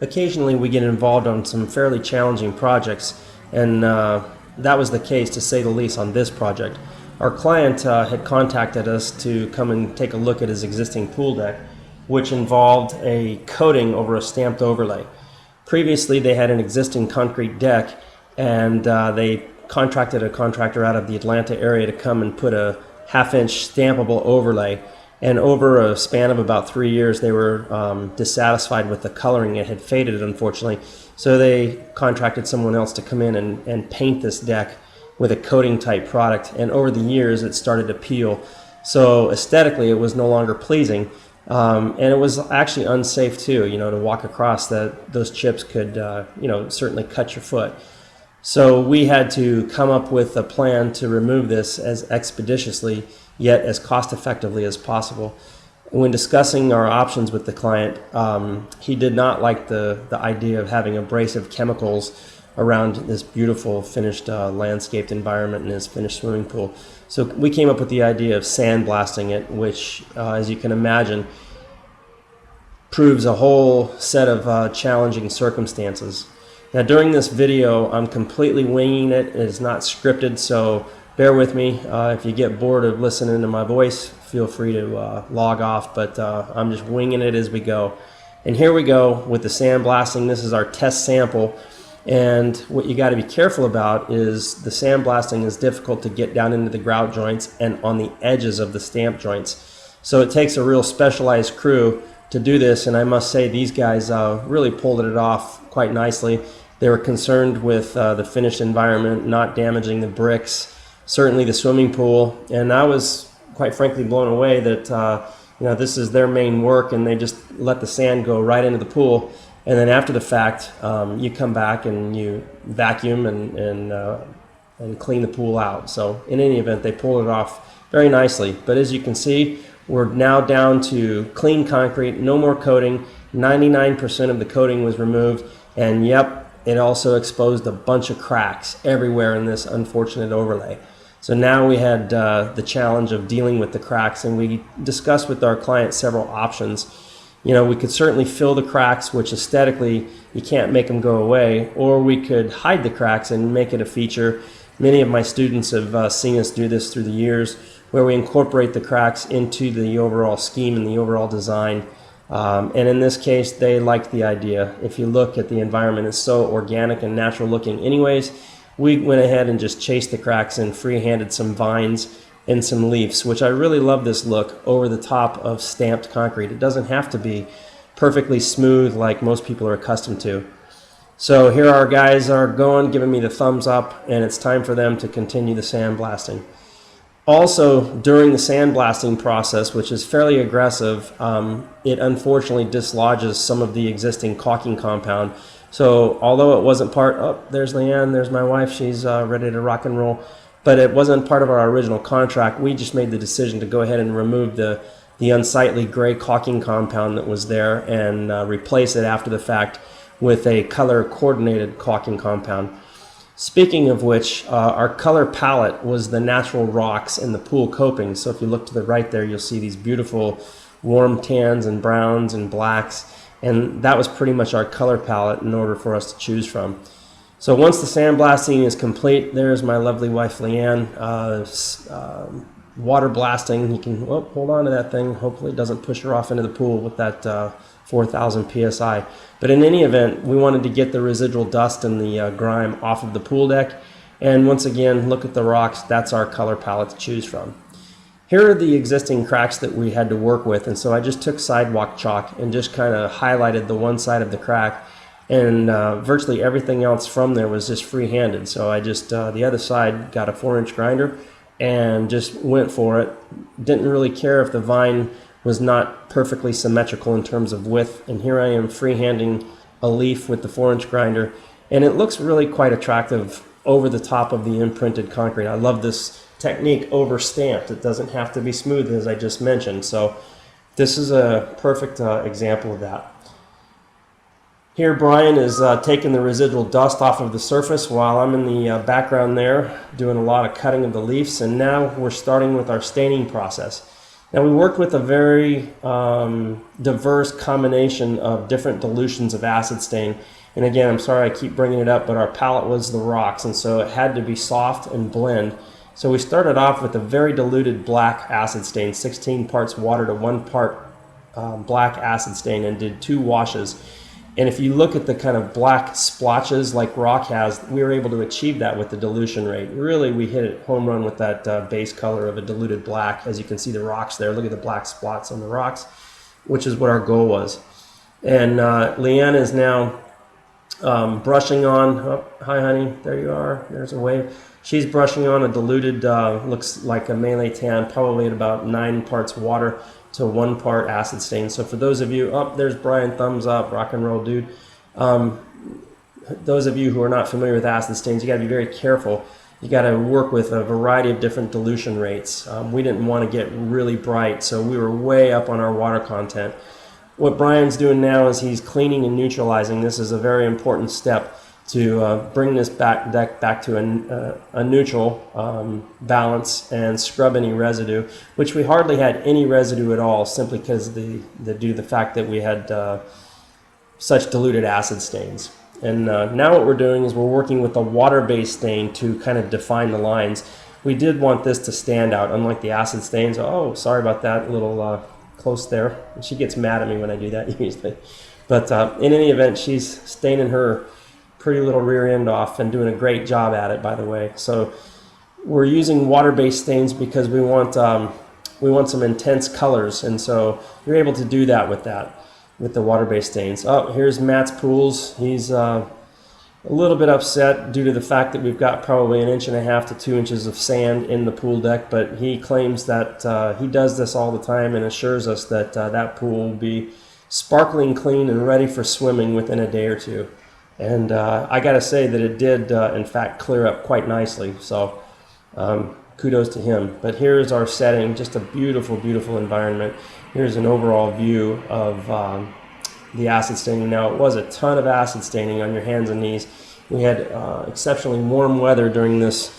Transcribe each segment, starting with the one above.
Occasionally we get involved on some fairly challenging projects, and that was the case, to say the least, on this project. Our client had contacted us to come and take a look at his existing pool deck, which involved a coating over a stamped overlay. Previously they had an existing concrete deck, and they contracted a contractor out of the Atlanta area to come and put a half-inch stampable overlay. And over a span of about 3 years, they were dissatisfied with the coloring. It had faded, unfortunately. So they contracted someone else to come in and paint this deck with a coating type product. And over the years, it started to peel. So aesthetically, it was no longer pleasing. And it was actually unsafe too, to walk across that. Those chips could, certainly cut your foot. So we had to come up with a plan to remove this as expeditiously, yet as cost effectively as possible. When discussing our options with the client, he did not like the idea of having abrasive chemicals around this beautiful finished landscaped environment in his finished swimming pool. So we came up with the idea of sandblasting it, which, as you can imagine, proves a whole set of challenging circumstances. Now, during this video, I'm completely winging it. It is not scripted, so bear with me. If you get bored of listening to my voice, feel free to log off, but I'm just winging it as we go. And here we go with the sandblasting. This is our test sample, and what you got to be careful about is the sandblasting is difficult to get down into the grout joints and on the edges of the stamp joints. So it takes a real specialized crew to do this, and I must say these guys really pulled it off quite nicely. They were concerned with the finished environment, not damaging the bricks, certainly the swimming pool, and I was quite frankly blown away that this is their main work, and they just let the sand go right into the pool, and then after the fact you come back and you vacuum and clean the pool out. So in any event, they pulled it off very nicely. But as you can see, we're now down to clean concrete, no more coating. 99% of the coating was removed, and yep, it also exposed a bunch of cracks everywhere in this unfortunate overlay. So now we had the challenge of dealing with the cracks, and we discussed with our client several options. We could certainly fill the cracks, which aesthetically you can't make them go away, or we could hide the cracks and make it a feature. Many of my students have seen us do this through the years, where we incorporate the cracks into the overall scheme and the overall design. And in this case, they liked the idea. If you look at the environment, it's so organic and natural looking anyways. We went ahead and just chased the cracks and free-handed some vines and some leaves, which I really love this look over the top of stamped concrete. It doesn't have to be perfectly smooth like most people are accustomed to. So here our guys are going, giving me the thumbs up, and it's time for them to continue the sandblasting. Also, during the sandblasting process, which is fairly aggressive, it unfortunately dislodges some of the existing caulking compound. So although it wasn't part, oh, there's Leanne, there's my wife, she's ready to rock and roll, but it wasn't part of our original contract. We just made the decision to go ahead and remove the unsightly gray caulking compound that was there and replace it after the fact with a color coordinated caulking compound. Speaking of which, our color palette was the natural rocks in the pool coping. So if you look to the right there, you'll see these beautiful warm tans and browns and blacks. And that was pretty much our color palette in order for us to choose from. So once the sandblasting is complete, there's my lovely wife Leanne. Water blasting, you can hold on to that thing. Hopefully it doesn't push her off into the pool with that 4,000 psi. But in any event, we wanted to get the residual dust and the grime off of the pool deck. And once again, look at the rocks. That's our color palette to choose from. Here are the existing cracks that we had to work with, and so I just took sidewalk chalk and just kind of highlighted the one side of the crack, and virtually everything else from there was just free-handed. So I just, the other side, got a 4-inch grinder and just went for it. Didn't really care if the vine was not perfectly symmetrical in terms of width, and here I am free-handing a leaf with the 4-inch grinder, and it looks really quite attractive over the top of the imprinted concrete. I love this technique over stamped. It doesn't have to be smooth, as I just mentioned. So this is a perfect example of that. Here Brian is taking the residual dust off of the surface while I'm in the background there doing a lot of cutting of the leaves, and now we're starting with our staining process. Now we worked with a very diverse combination of different dilutions of acid stain. And again, I'm sorry I keep bringing it up, but our palette was the rocks, and so it had to be soft and blend. So we started off with a very diluted black acid stain, 16 parts water to 1 part black acid stain, and did 2 washes. And if you look at the kind of black splotches like rock has, we were able to achieve that with the dilution rate. Really, we hit it home run with that base color of a diluted black. As you can see the rocks there, look at the black spots on the rocks, which is what our goal was. And Leanne is now brushing on, oh, hi honey, there you are, there's a wave. She's brushing on a diluted, looks like a Melee Tan, probably at about 9 parts water to 1 part acid stain. So for those of you, oh, there's Brian, thumbs up, rock and roll dude. Those of you who are not familiar with acid stains, you got to be very careful. You got to work with a variety of different dilution rates. We didn't want to get really bright, so we were way up on our water content. What Brian's doing now is he's cleaning and neutralizing. This is a very important step to bring this deck back to a neutral balance and scrub any residue, which we hardly had any residue at all, simply because due to the fact that we had such diluted acid stains. And now what we're doing is we're working with a water-based stain to kind of define the lines. We did want this to stand out, unlike the acid stains. Oh, sorry about that, a little close there. She gets mad at me when I do that usually. But in any event, she's staining her pretty little rear end off and doing a great job at it, by the way. So we're using water-based stains because we want some intense colors, and so you're able to do that with the water-based stains. Oh, here's Matt's pools. He's a little bit upset due to the fact that we've got probably 1.5 to 2 inches of sand in the pool deck, but he claims that he does this all the time and assures us that that pool will be sparkling clean and ready for swimming within a day or two. And I got to say that it did, in fact, clear up quite nicely. So kudos to him. But here's our setting, just a beautiful, beautiful environment. Here's an overall view of the acid staining. Now, it was a ton of acid staining on your hands and knees. We had exceptionally warm weather during this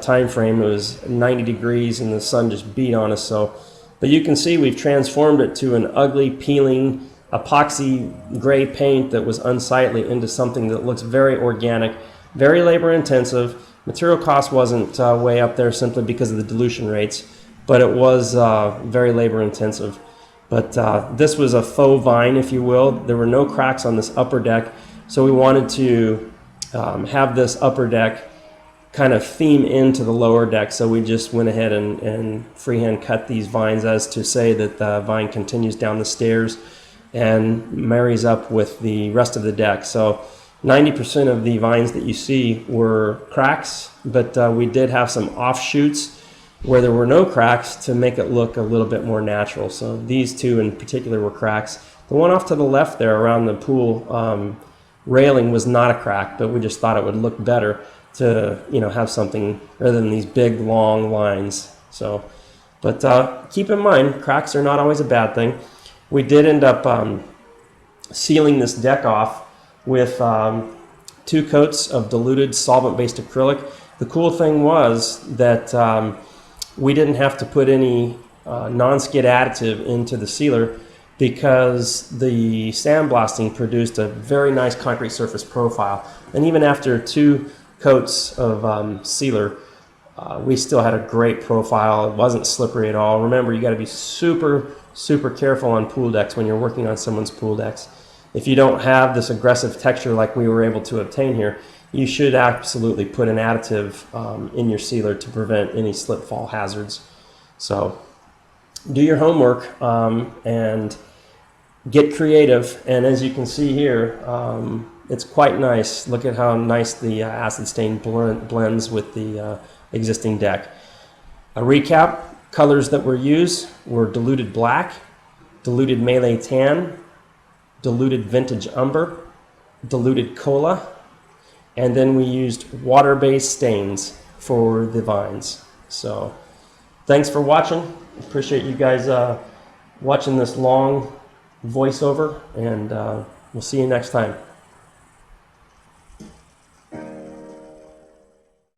time frame. It was 90 degrees and the sun just beat on us. But you can see we've transformed it to an ugly, peeling, epoxy gray paint that was unsightly into something that looks very organic, very labor intensive. Material cost wasn't way up there simply because of the dilution rates, but it was very labor intensive. But this was a faux vine, if you will. There were no cracks on this upper deck, so we wanted to have this upper deck kind of theme into the lower deck, so we just went ahead and freehand cut these vines as to say that the vine continues down the stairs and marries up with the rest of the deck. So 90% of the vines that you see were cracks, but we did have some offshoots where there were no cracks to make it look a little bit more natural. So these two in particular were cracks. The one off to the left there around the pool railing was not a crack, but we just thought it would look better to have something rather than these big long lines. So, but keep in mind, cracks are not always a bad thing. We did end up sealing this deck off with 2 coats of diluted solvent-based acrylic. The cool thing was that we didn't have to put any non-skid additive into the sealer because the sandblasting produced a very nice concrete surface profile. And even after 2 coats of sealer, we still had a great profile. It wasn't slippery at all. Remember, you got to be super careful on pool decks when you're working on someone's pool decks. If you don't have this aggressive texture like we were able to obtain here, you should absolutely put an additive in your sealer to prevent any slip fall hazards. So do your homework and get creative. And as you can see here, it's quite nice. Look at how nice the acid stain blends with the existing deck. A recap: colors that were used were diluted black, diluted Melee Tan, diluted vintage umber, diluted cola, and then we used water-based stains for the vines. So thanks for watching. Appreciate you guys watching this long voiceover, and we'll see you next time.